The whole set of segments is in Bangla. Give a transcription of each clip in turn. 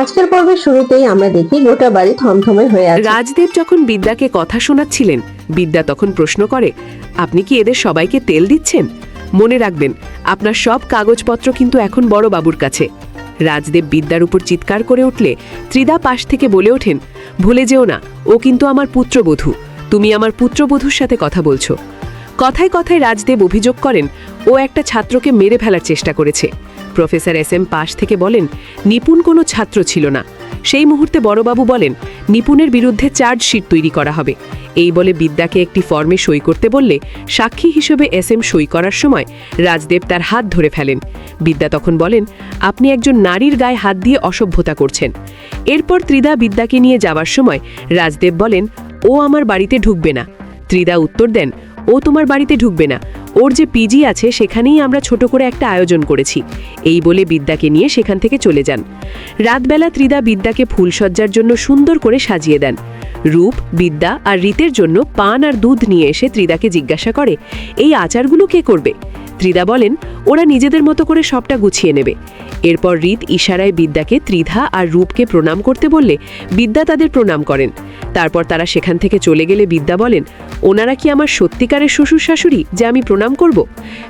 আজকের পর্বের শুরুতেই আমরা দেখি গোটা বাড়ি থমথমে হয়ে আছে। রাজদেব যখন বিদ্যাকে কথা শোনাচ্ছিলেন, বিদ্যা তখন প্রশ্ন করে, আপনি কি এদের সবাইকে তেল দিচ্ছেন? মনে রাখবেন, আপনার সব কাগজপত্র কিন্তু এখন বড় বাবুর কাছে। রাজদেব বিদ্যার উপর চিৎকার করে উঠলে ত্রিদা পাশ থেকে বলে ওঠেন, ভুলে যেও না, ও কিন্তু আমার পুত্রবধূ। তুমি আমার পুত্রবধূর সাথে কথা বলছো। কথায় কথায় রাজদেব অভিযোগ করেন, ও একটা ছাত্রকে মেরে ফেলার চেষ্টা করেছে। প্রফেসর SM পাশ থেকে বলেন, নিপুণ কোনো ছাত্র ছিল না। সেই মুহূর্তে বড়বাবু বলেন, নিপুণের বিরুদ্ধে চার্জশিট তৈরি করা হবে। এই বলে বিদ্যাকে একটি ফর্মে সই করতে বললে সাক্ষী হিসেবে SM সই করার সময় রাজদেব তার হাত ধরে ফেলেন। বিদ্যা তখন বলেন, আপনি একজন নারীর গায়ে হাত দিয়ে অসভ্যতা করছেন। এরপর ত্রিদা বিদ্যাকে নিয়ে যাওয়ার সময় রাজদেব বলেন, ও আমার বাড়িতে ঢুকবে না। ত্রিদা উত্তর দেন, ও তোমার বাড়িতে ঢুকবে না, ওর যে পিজি আছে সেখানেই আমরা ছোট করে একটা আয়োজন করেছি। এই বলে বিদ্যাকে নিয়ে সেখান থেকে চলে যান। রাতবেলা ত্রিদা বিদ্যাকে ফুলসজ্জার জন্য সুন্দর করে সাজিয়ে দেন। রূপ, বিদ্যা আর রীতের জন্য পান আর দুধ নিয়ে এসে ত্রিদাকে জিজ্ঞাসা করে, এই আচারগুলো কে করবে? ত্রিদা বলেন, ওরা নিজেদের মতো করে সবটা গুছিয়ে নেবে। এরপর রীত ইশারায় বিদ্যাকে ত্রিধা আর রূপকে প্রণাম করতে বললে বিদ্যা তাদের প্রণাম করেন। তারপর তারা সেখান থেকে চলে গেলে বিদ্যা বলেন, ওনারা কি আমার সত্যিকারের শ্বশুর শাশুড়ি যে আমি প্রণাম করব?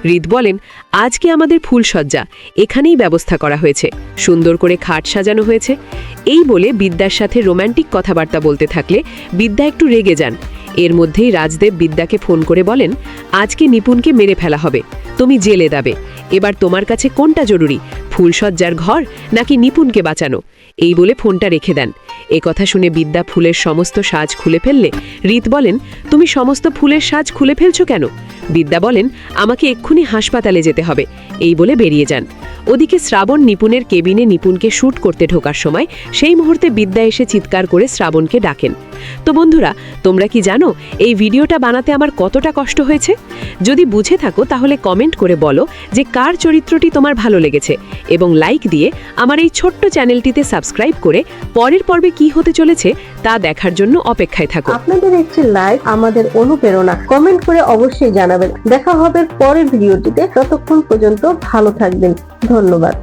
রীত বলেন, আজকে আমাদের ফুলসজ্জা এখানেই ব্যবস্থা করা হয়েছে, সুন্দর করে খাট সাজানো হয়েছে। এই বলে বিদ্যার সাথে রোম্যান্টিক কথাবার্তা বলতে থাকলে বিদ্যা একটু রেগে যান। এর মধ্যেই রাজদেব বিদ্যাকে ফোন করে বলেন, আজকে নিপুণকে মেরে ফেলা হবে, তুমি জেলে যাবে। এবার তোমার কাছে কোনটা জরুরি, ফুলসজ্জার ঘর নাকি নিপুণকে বাঁচানো? এই বলে ফোনটা রেখে দেন। এ কথা শুনে বিদ্যা ফুলের সমস্ত সাজ খুলে ফেললে রীত বলেন, তুমি সমস্ত ফুলের সাজ খুলে ফেলছো কেন? বিদ্যা বলেন, আমাকে এক্ষুনি হাসপাতালে যেতে হবে। এই বলে বেরিয়ে যান। ওদিকে শ্রাবণ নিপুণের কেবিনে নিপুণকে শ্যুট করতে ঢোকার সময় সেই মুহূর্তে বিদ্যা এসে চিৎকার করে শ্রাবণকে ডাকেন। তো বন্ধুরা, তোমরা কি জানো এই ভিডিওটা বানাতে আমার কতটা কষ্ট হয়েছে? যদি বুঝে থাকো তাহলে কমেন্ট করে বলো যে কার চরিত্রটি তোমার ভালো লেগেছে, এবং লাইক দিয়ে আমার এই ছোট্ট চ্যানেলটিতে সাবস্ক্রাইব করে পরের পর্বে কি হতে চলেছে তা দেখার জন্য অপেক্ষায় থাকো। আপনাদের একটি লাইক আমাদের অনুপ্রেরণা। কমেন্ট করে অবশ্যই জানাবেন। দেখা হবে পরের ভিডিওটিতে। ততক্ষণ পর্যন্ত ভালো থাকবেন। ধন্যবাদ।